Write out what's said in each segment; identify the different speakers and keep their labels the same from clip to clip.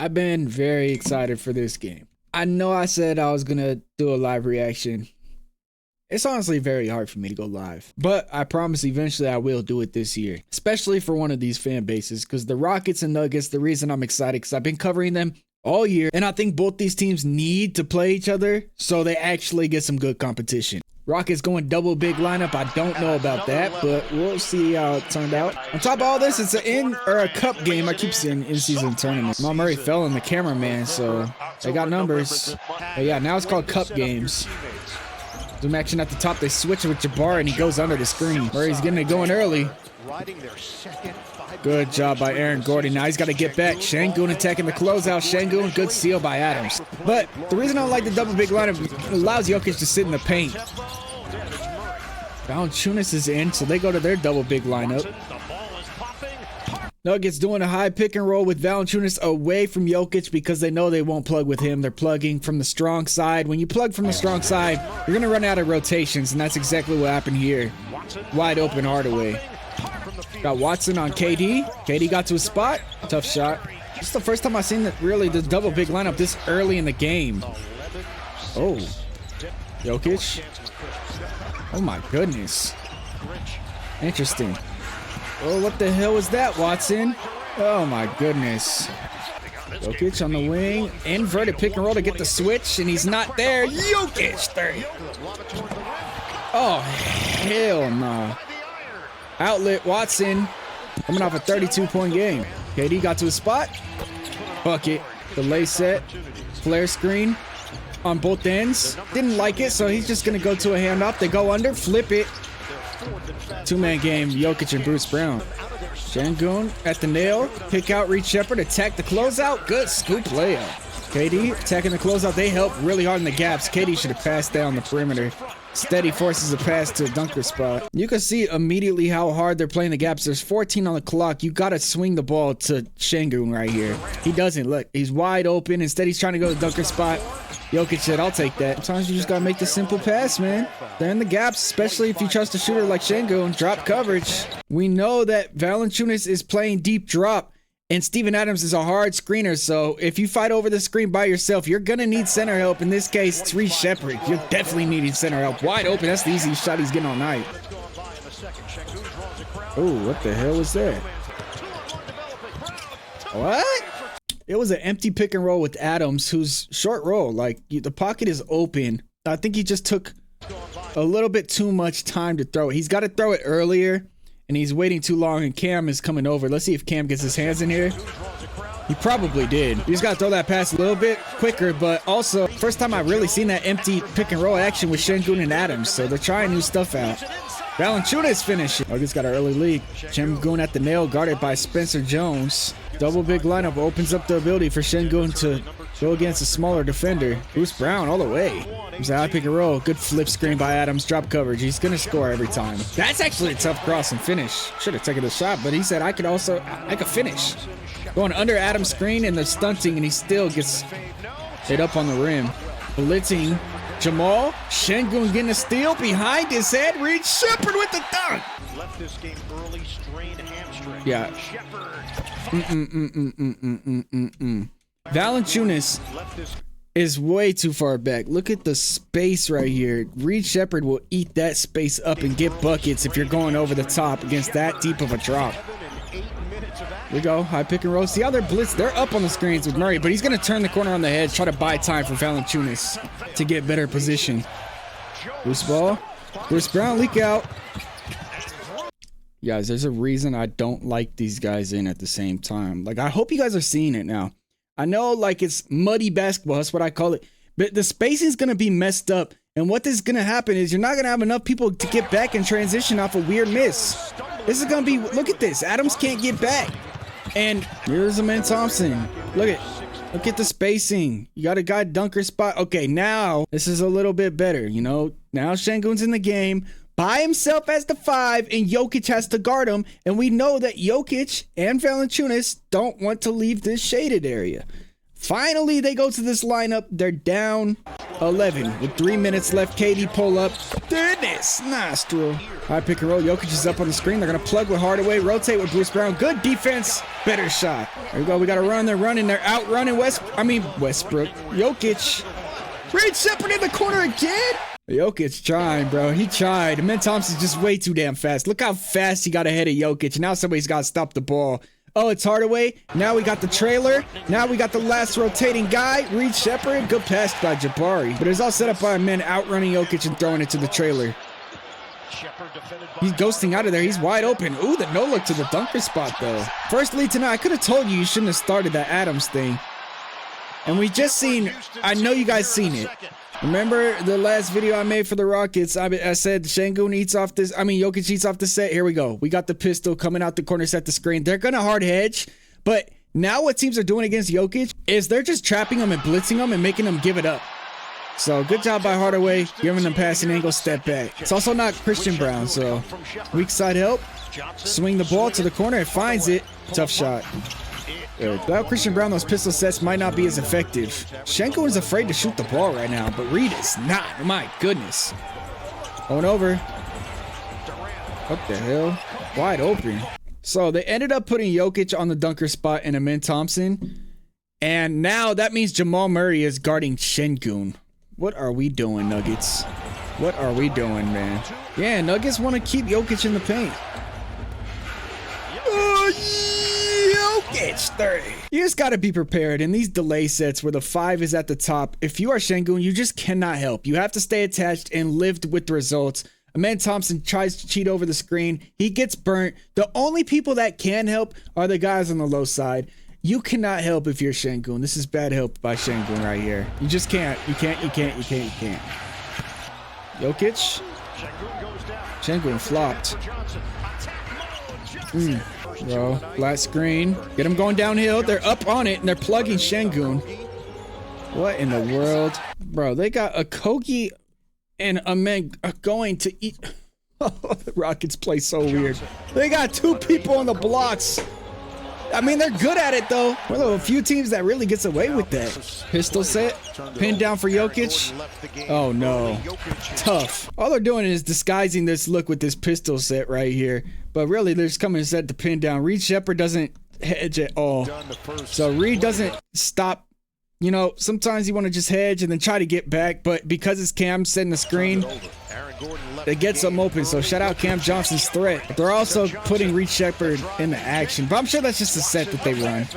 Speaker 1: I've been very excited for this game. I know I said I was gonna do a live reaction. It's honestly very hard for me to go live, but I promise eventually I will do it this year, especially for one of these fan bases, because the Rockets and Nuggets, the reason I'm excited, because I've been covering them all year, and I think both these teams need to play each other so they actually get some good competition. Rockets going double big lineup. I don't know about that, but we'll see how it turned out. On top of all this, it's a cup game. I keep saying in-season tournament. Mal Murray fell in the cameraman, so they got numbers. But yeah, now it's called cup games. Zoom action at the top. They switch it with Jabbar, and he goes under the screen. Murray's getting it going early. Good job by Aaron Gordon. Now he's got to get back. Sengun attacking the closeout. Sengun, good steal by Adams. But the reason I don't like the double big lineup, it allows Jokic to sit in the paint. Valanciunas is in, so they go to their double big lineup. Nuggets doing a high pick and roll with Valanciunas away from Jokic because they know they won't plug with him. They're plugging from the strong side. When you plug from the strong side, you're going to run out of rotations, and that's exactly what happened here. Wide open Hardaway. Got Watson on KD. KD got to his spot. Tough shot. This is the first time I've seen that really the double big lineup this early in the game. Oh. Jokic. Oh my goodness. Interesting. Oh, what the hell was that, Watson? Oh my goodness. Jokic on the wing. Inverted pick and roll to get the switch, and he's not there. Jokic 30. Oh, hell no. Outlet, Watson, coming off a 32-point game. KD got to his spot. Bucket, delay set, flare screen on both ends. Didn't like it, so he's just going to go to a handoff. They go under, flip it. Two-man game, Jokic and Bruce Brown. Sengun at the nail, pick out, reach Shepard, attack the closeout. Good scoop layup. KD attacking the closeout. They help really hard in the gaps. KD should have passed down the perimeter. Steady forces a pass to a dunker spot. You can see immediately how hard they're playing the gaps. There's 14 on the clock. You got to swing the ball to Sengun right here. He doesn't. Look, he's wide open. Instead, he's trying to go to the dunker spot. Jokic said, I'll take that. Sometimes you just got to make the simple pass, man. They're in the gaps, especially if you trust a shooter like Sengun. Drop coverage. We know that Valanciunas is playing deep drop, and Steven Adams is a hard screener, so if you fight over the screen by yourself, you're going to need center help. In this case, it's Reece Shepard. You're definitely needing center help. Wide open. That's the easiest shot he's getting all night. Oh, what the hell was that? What? It was an empty pick and roll with Adams, who's short roll. Like, the pocket is open. I think he just took a little bit too much time to throw it. He's got to throw it earlier, and he's waiting too long, and Cam is coming over. Let's see if Cam gets his hands in here. He probably did. You just got to throw that pass a little bit quicker, but also, first time I've really seen that empty pick and roll action with Sengun and Adams, so they're trying new stuff out. Valanciunas finishing. Nuggets got an early lead. Sengun at the nail, guarded by Spencer Jones. Double big lineup opens up the ability for Sengun to go against a smaller defender. Bruce Brown all the way. There's a high pick and roll. Good flip screen by Adams. Drop coverage. He's going to score every time. That's actually a tough cross and finish. Should have taken the shot, but he said, I could finish. Going under Adams' screen and the stunting, and he still gets hit up on the rim. Blitzing Jamal. Sengun getting a steal behind his head. Reed Shepard with the dunk. Left this game early, strained hamstring. Yeah. Valanciunas is way too far back. Look at the space right here. Reed Shepard will eat that space up and get buckets if you're going over the top against that deep of a drop. Here we go. High pick and roll. See how they're blitz? They're up on the screens with Murray, but he's going to turn the corner on the head, try to buy time for Valanciunas to get better position. Loose ball. Bruce Brown leak out. Guys, there's a reason I don't like these guys in at the same time. Like, I hope you guys are seeing it now. I know, like, it's muddy basketball. That's what I call it. But the spacing is going to be messed up. And what is going to happen is you're not going to have enough people to get back and transition off a weird miss. This is going to be, look at this. Adams can't get back. And here's Amen Thompson. Look at the spacing. You got a guy dunker spot. Okay, now this is a little bit better. You know, now Sengun's in the game by himself as the 5, and Jokic has to guard him. And we know that Jokic and Valanciunas don't want to leave this shaded area. Finally, they go to this lineup. They're down 11 with 3 minutes left. KD pull up. Goodness, nostril. High pick and roll. Jokic is up on the screen. They're going to plug with Hardaway. Rotate with Bruce Brown. Good defense. Better shot. There we go. We got to run. They're running. They're outrunning Westbrook. Jokic. Reed Shepard in the corner again. Jokic trying, bro. He tried. Amen Thompson's just way too damn fast. Look how fast he got ahead of Jokic. Now somebody's got to stop the ball. Oh, it's Hardaway. Now we got the trailer. Now we got the last rotating guy. Reed Shepard. Good pass by Jabari. But it's all set up by men outrunning Jokic and throwing it to the trailer. He's ghosting out of there. He's wide open. Ooh, the no look to the dunker spot, though. First lead tonight. I could have told you shouldn't have started that Adams thing. And we just seen, I know you guys seen it. Remember the last video I made for the Rockets? I said Sengun eats off this. Jokic eats off the set. Here we go. We got the pistol coming out the corner, set the screen. They're going to hard hedge. But now what teams are doing against Jokic is they're just trapping him and blitzing him and making him give it up. So good job by Hardaway, giving them passing angle, step back. It's also not Christian Brown, so weak side help. Swing the ball to the corner. It finds it. Tough shot. Without Christian Brown, those pistol sets might not be as effective. Sengun is afraid to shoot the ball right now, but Reed is not. My goodness. Going over. What the hell? Wide open. So they ended up putting Jokic on the dunker spot and Amen Thompson. And now that means Jamal Murray is guarding Sengun. What are we doing, Nuggets? What are we doing, man? Yeah, Nuggets want to keep Jokic in the paint. Jokic 30. You just got to be prepared in these delay sets where the 5 is at the top. If you are Sengun, you just cannot help. You have to stay attached and live with the results. Amen Thompson tries to cheat over the screen. He gets burnt. The only people that can help are the guys on the low side. You cannot help if you're Sengun. This is bad help by Sengun right here. You just can't. You can't. Jokic. Sengun flopped. Bro, flat screen. Get him going downhill. They're up on it and they're plugging Sengun. What in the world? Bro, they got a Kogi and a man going to eat. Oh, the Rockets play so weird. They got 2 people on the blocks. They're good at it, though. One of a few teams that really gets away with that. Pistol set. Pinned down for Jokic. Oh, no. Tough. All they're doing is disguising this look with this pistol set right here. But really, they're just coming set to pin down. Reed Shepard doesn't hedge at all. So Reed doesn't stop. You know, sometimes you want to just hedge and then try to get back. But because it's Cam setting the screen, it gets them open. So shout out Cam Johnson's threat. But they're also putting Reed Shepard into action. But I'm sure that's just a set that they run.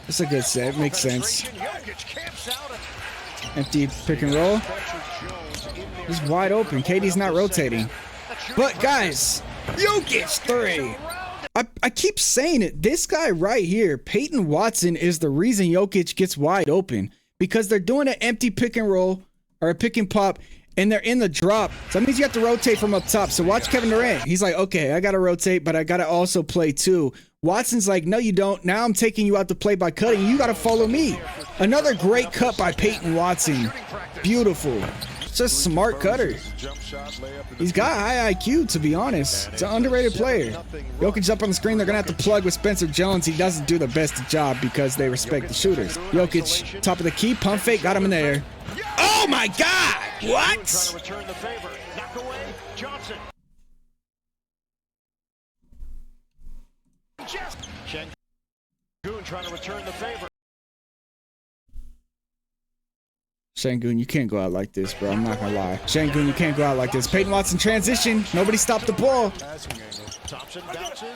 Speaker 1: It's a good set. It makes sense. Empty pick and roll. Just wide open. KD's not rotating. But guys, Jokic 3. I keep saying it. This guy right here, Peyton Watson, is the reason Jokic gets wide open. Because they're doing an empty pick and roll or a pick and pop. And they're in the drop. So that means you have to rotate from up top. So watch Kevin Durant. He's like, okay, I got to rotate, but I got to also play too. Watson's like, no, you don't. Now I'm taking you out to play by cutting. You got to follow me. Another great cut by Peyton Watson. Beautiful. Just smart cutter. He's got high IQ, to be honest. It's an underrated player. Jokic up on the screen. They're going to have to plug with Spencer Jones. He doesn't do the best job because they respect the shooters. Jokic, top of the key. Pump fake. Got him in there. Oh, my God. What? Sengun trying to return the favor. Sengun, you can't go out like this, bro. I'm not gonna lie. Sengun, you can't go out like this. Peyton Watson transition. Nobody stopped the ball.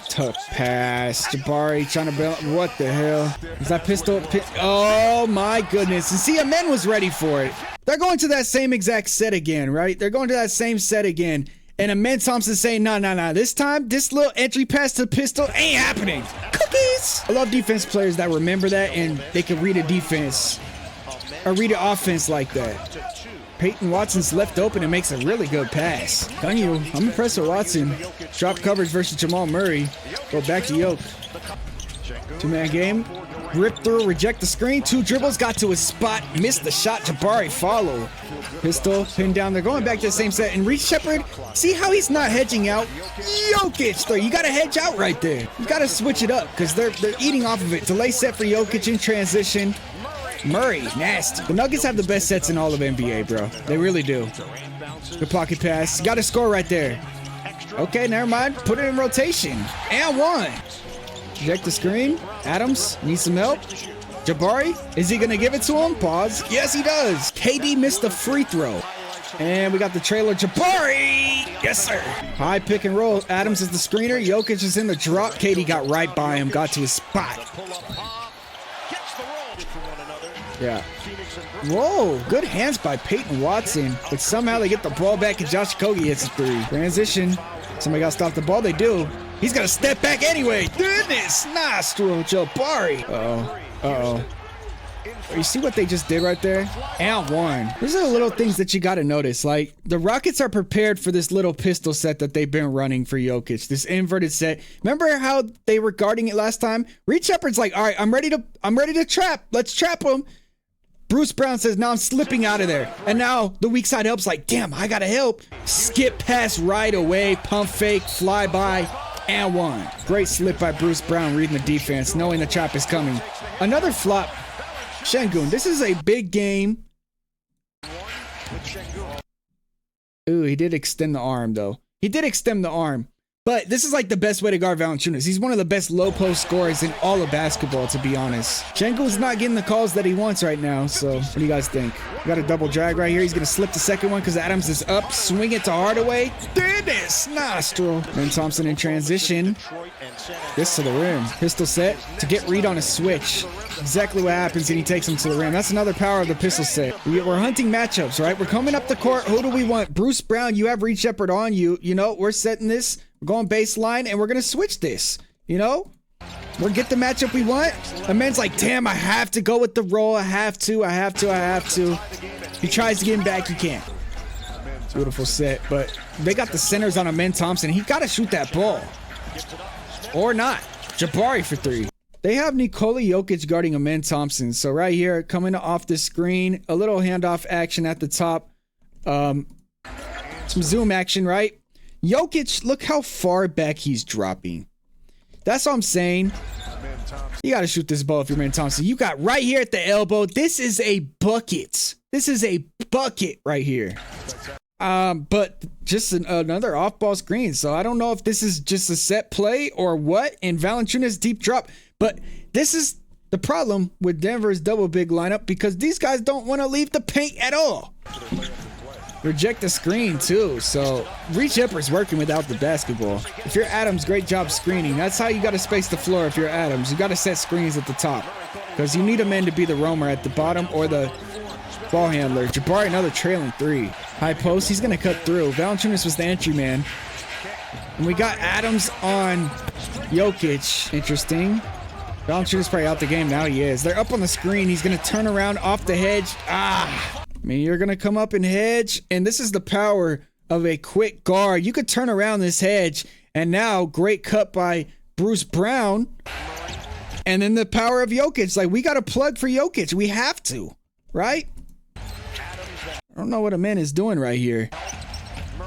Speaker 1: Tough pass. Jabari trying to bail. What the hell? Is that pistol? Oh my goodness. And see, Amen was ready for it. They're going to that same exact set again, right? They're going to that same set again. And Amen Thompson's saying, no. This time, this little entry pass to the pistol ain't happening. Cookies. I love defense players that remember that and they can read a defense. Or read an offense like that. Peyton Watson's left open and makes a really good pass. I'm impressed with Watson. Drop coverage versus Jamal Murray. Go back to Yoke. 2-man game. Rip through, reject the screen. 2 dribbles, got to his spot. Missed the shot. Jabari follow. Pistol, pin down. They're going back to the same set. And Reed Shepard, see how he's not hedging out? Jokic 3. You got to hedge out right there. You got to switch it up because they're eating off of it. Delay set for Jokic in transition. Murray, nasty. The Nuggets have the best sets in all of NBA, bro. They really do. Good pocket pass. Got a score right there. Okay, never mind. Put it in rotation. And one. Reject the screen. Adams needs some help. Jabari, is he going to give it to him? Pause. Yes, he does. KD missed the free throw. And we got the trailer. Jabari. Yes, sir. High pick and roll. Adams is the screener. Jokic is in the drop. KD got right by him. Got to his spot. Yeah. Whoa, good hands by Peyton Watson. But somehow they get the ball back and Josh Okogie hits a three. Transition. Somebody got to stop the ball. They do. He's going to step back anyway. Goodness. Nostril Jabari. Uh-oh. Uh-oh. You see what they just did right there? And one. These are the little things that you got to notice. Like, the Rockets are prepared for this little pistol set that they've been running for Jokic. This inverted set. Remember how they were guarding it last time? Reed Shepard's like, all right, I'm ready to trap. Let's trap him. Bruce Brown says, now I'm slipping out of there. And now the weak side help's like, damn, I got to help. Skip pass right away. Pump fake, fly by, and one. Great slip by Bruce Brown reading the defense, knowing the trap is coming. Another flop. Sengun, this is a big game. Ooh, he did extend the arm, though. He did extend the arm. But this is like the best way to guard Valanciunas. He's one of the best low post scorers in all of basketball, to be honest. Sengun's not getting the calls that he wants right now. So what do you guys think? We got a double drag right here. He's going to slip the second one because Adams is up. Swing it to Hardaway. Dennis Nostril. Ben Thompson in transition. This to the rim. Pistol set to get Reed on a switch. Exactly what happens, and he takes him to the rim. That's another power of the pistol set. We're hunting matchups, right? We're coming up the court. Who do we want? Bruce Brown, you have Reed Shepard on you. You know, we're setting this. We're going baseline, and we're going to switch this. You know? We'll get the matchup we want. A man's like, damn, I have to go with the roll. I have to. He tries to get him back. He can't. Beautiful set, but they got the centers on Amen Thompson. He got to shoot that ball. Or not. Jabari for three. They have Nikola Jokic guarding Amen Thompson. So right here, coming off the screen, a little handoff action at the top. Some zoom action, right? Jokic, look how far back he's dropping. That's what I'm saying. You got to shoot this ball if you're Amen Thompson. You got right here at the elbow. This is a bucket. This is a bucket right here. But just another off-ball screen. So I don't know if this is just a set play or what. And Valanciunas deep drop. But this is the problem with Denver's double big lineup because these guys don't want to leave the paint at all. Reject the screen too. So Reed Shepard's working without the basketball. If you're Adams, great job screening. That's how you got to space the floor if you're Adams. You got to set screens at the top because you need a man to be the roamer at the bottom or the ball handler. Jabari, another trailing three. High post, he's going to cut through. Valanciunas was the entry man. And we got Adams on Jokic. Interesting. Valanciunas probably out the game now. He is. They're up on the screen. He's going to turn around off the hedge. I mean, you're going to come up and hedge. And this is the power of a quick guard. You could turn around this hedge. And now, great cut by Bruce Brown. And then the power of Jokic. Like, we got to plug for Jokic. We have to. Right? I don't know what a man is doing right here.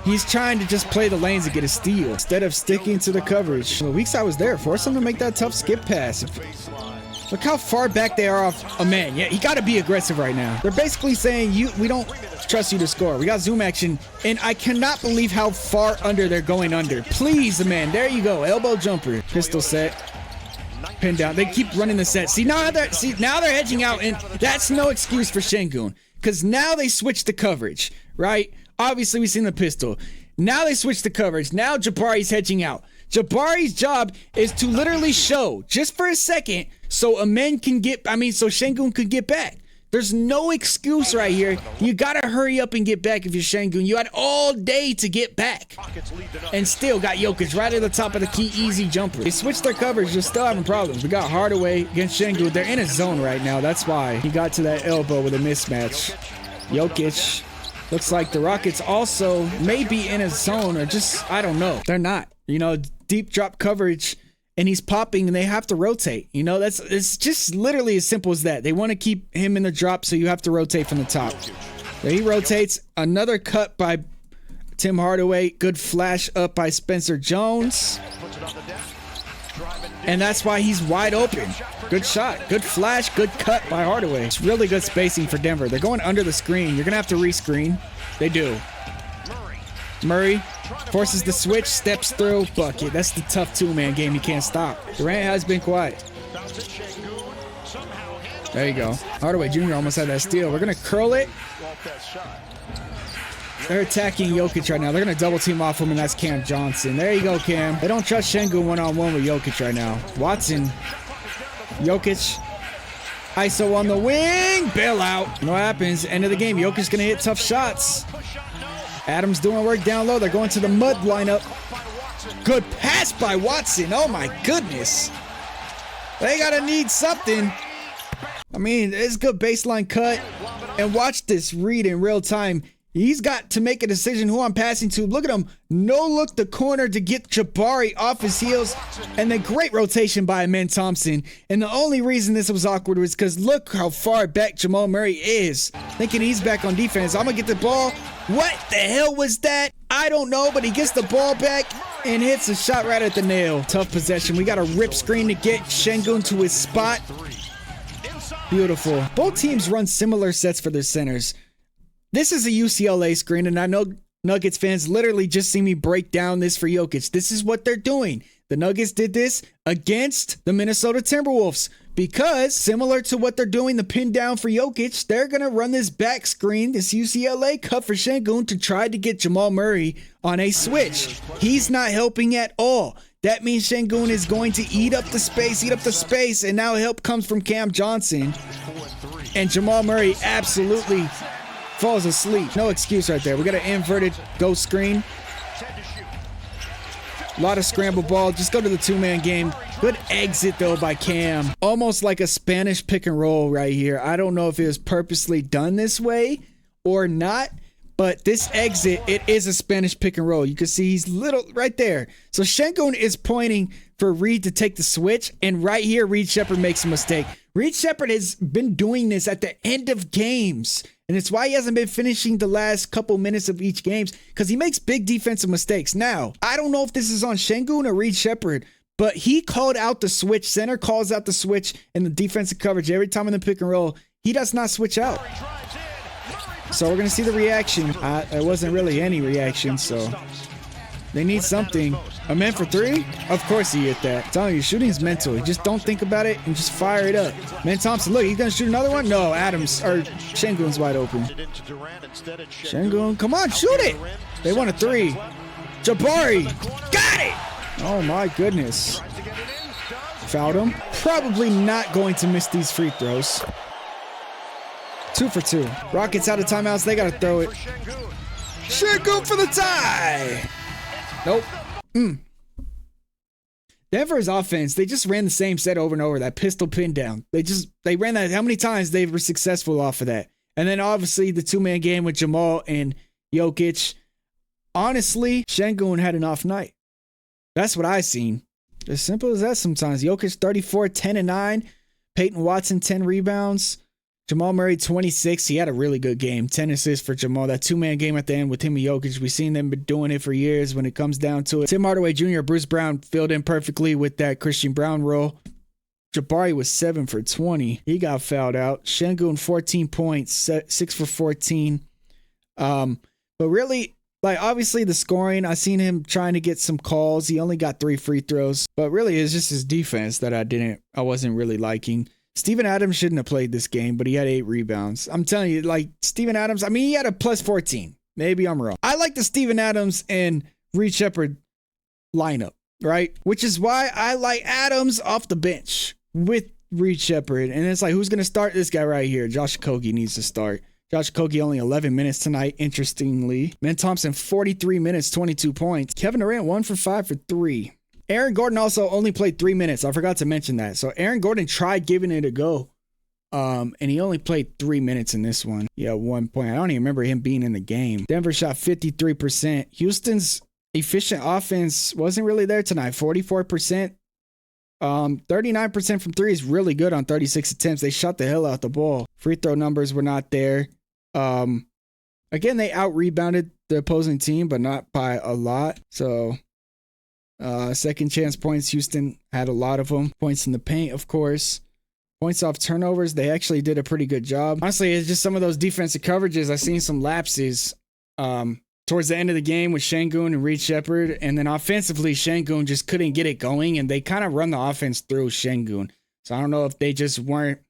Speaker 1: He's trying to just play the lanes and get a steal instead of sticking to the coverage. The weak side was there. Force him to make that tough skip pass. Look how far back they are off a man. Yeah, you got to be aggressive right now. They're basically saying, we don't trust you to score. We got zoom action, and I cannot believe how far under they're going under. Please, man. There you go. Elbow jumper. Pistol set. Pin down. They keep running the set. Now they're hedging out, and that's no excuse for Sengun. Because now they switch the coverage, right? Obviously, we've seen the pistol. Now they switch the coverage. Now Jabari's hedging out. Jabari's job is to literally show, just for a second, so Sengun can get back. There's no excuse right here. You gotta hurry up and get back if you're Sengun. You had all day to get back. And still got Jokic right at the top of the key, easy jumper. They switched their coverage, they're still having problems. We got Hardaway against Sengun. They're in a zone right now. That's why he got to that elbow with a mismatch. Jokic. Looks like the Rockets also may be in a zone or just, I don't know. They're not. You know, deep drop coverage and he's popping and they have to rotate. You know, it's just literally as simple as that. They want to keep him in the drop, so you have to rotate from the top. There he rotates. Another cut by Tim Hardaway. Good flash up by Spencer Jones. And that's why he's wide open. Good shot, good flash, good cut by Hardaway. It's really good spacing for Denver. They're going under the screen. You're gonna have to rescreen. They do. Murray forces the switch, steps through, bucket. That's the tough two-man game you can't stop. Durant has been quiet. There you go. Hardaway Jr. almost had that steal. We're gonna curl it. They're attacking Jokic right now. They're going to double team off him, and that's Cam Johnson. There you go, Cam. They don't trust Sengun one-on-one with Jokic right now. Watson. Jokic. ISO on the wing. Bailout. You know what happens? End of the game. Jokic's going to hit tough shots. Adams doing work down low. They're going to the mud lineup. Good pass by Watson. Oh, my goodness. They got to need something. I mean, it's a good baseline cut. And watch this read in real time. He's got to make a decision who I'm passing to. Look at him. No look the corner to get Jabari off his heels. And then great rotation by Amen Thompson. And the only reason this was awkward was because look how far back Jamal Murray is. Thinking he's back on defense. I'm going to get the ball. What the hell was that? I don't know, but he gets the ball back and hits a shot right at the nail. Tough possession. We got a rip screen to get Sengun to his spot. Beautiful. Both teams run similar sets for their centers. This is a UCLA screen, and I know Nuggets fans literally just see me break down this for Jokic. This is what they're doing. The Nuggets did this against the Minnesota Timberwolves because, similar to what they're doing the pin down for Jokic, they're going to run this back screen, this UCLA cut for Sengun to try to get Jamal Murray on a switch. He's not helping at all. That means Sengun is going to eat up the space, and now help comes from Cam Johnson. And Jamal Murray absolutely falls asleep. No excuse right there. We got an inverted ghost screen. A lot of scramble ball. Just go to the two-man game. Good exit, though, by Cam. Almost like a Spanish pick and roll right here. I don't know if it was purposely done this way or not, but this exit, it is a Spanish pick and roll. You can see he's little right there. So Sengun is pointing for Reed to take the switch, and right here, Reed Shepherd makes a mistake. Reed Shepherd has been doing this at the end of games. And it's why he hasn't been finishing the last couple minutes of each games, because he makes big defensive mistakes. Now, I don't know if this is on Sengun or Reed Shepherd, but he called out the switch. Center calls out the switch in the defensive coverage every time in the pick and roll. He does not switch out. So we're going to see the reaction. There wasn't really any reaction, so they need something. A man for three? Of course he hit that. I'm telling you, shooting is mental. You just don't think about it and just fire it up. Man Thompson, look, he's going to shoot another one? No, Sengun's wide open. Sengun, come on, shoot it. They want a three. Jabari, got it. Oh my goodness. Fouled him. Probably not going to miss these free throws. 2 for 2. Rockets out of timeouts. They got to throw it. Sengun for the tie. Nope. Denver's offense, they just ran the same set over and over, that pistol pin down. They ran that how many times they were successful off of that. And then obviously the two-man game with Jamal and Jokic. Honestly, Sengun had an off night. That's what I seen. As simple as that sometimes. Jokic 34, 10 and 9. Peyton Watson 10 rebounds. Jamal Murray, 26. He had a really good game. 10 assists for Jamal. That two-man game at the end with him and Jokic, we've seen them been doing it for years when it comes down to it. Tim Hardaway Jr., Bruce Brown filled in perfectly with that Christian Brown role. Jabari was 7 for 20. He got fouled out. Sengun, 14 points, 6 for 14. But really, like, obviously the scoring, I seen him trying to get some calls. He only got 3 free throws. But really, it's just his defense that I wasn't really liking. Steven Adams shouldn't have played this game, but he had 8 rebounds. I'm telling you, like, Steven Adams, I mean, he had a plus 14. Maybe I'm wrong. I like the Steven Adams and Reed Shepherd lineup, right? Which is why I like Adams off the bench with Reed Shepherd. And it's like, who's going to start? This guy right here. Josh Okogie needs to start. Josh Okogie only 11 minutes tonight, interestingly. Man Thompson, 43 minutes, 22 points. Kevin Durant, 1 for 5 for 3. Aaron Gordon also only played 3 minutes. I forgot to mention that. So Aaron Gordon tried giving it a go. And he only played 3 minutes in this one. Yeah, 1 point. I don't even remember him being in the game. Denver shot 53%. Houston's efficient offense wasn't really there tonight. 44%. 39% from 3 is really good on 36 attempts. They shot the hell out the ball. Free throw numbers were not there. Again, they out-rebounded the opposing team, but not by a lot. So Second chance points, Houston had a lot of them. Points in the paint, of course. Points off turnovers, they actually did a pretty good job. Honestly, it's just some of those defensive coverages. I've seen some lapses towards the end of the game with Sengun and Reed Shepherd. And then offensively, Sengun just couldn't get it going. And they kind of run the offense through Sengun. So I don't know if they just weren't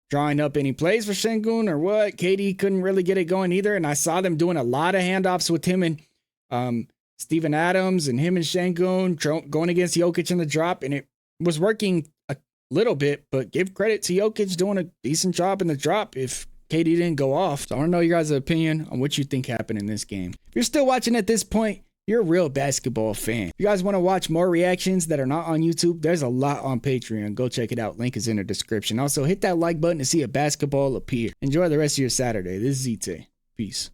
Speaker 1: drawing up any plays for Sengun or what. KD couldn't really get it going either. And I saw them doing a lot of handoffs with him and Steven Adams and him and Sengun going against Jokic in the drop. And it was working a little bit, but give credit to Jokic doing a decent job in the drop if KD didn't go off. So I want to know your guys' opinion on what you think happened in this game. If you're still watching at this point, you're a real basketball fan. If you guys want to watch more reactions that are not on YouTube, there's a lot on Patreon. Go check it out. Link is in the description. Also, hit that like button to see a basketball appear. Enjoy the rest of your Saturday. This is ZTAY. Peace.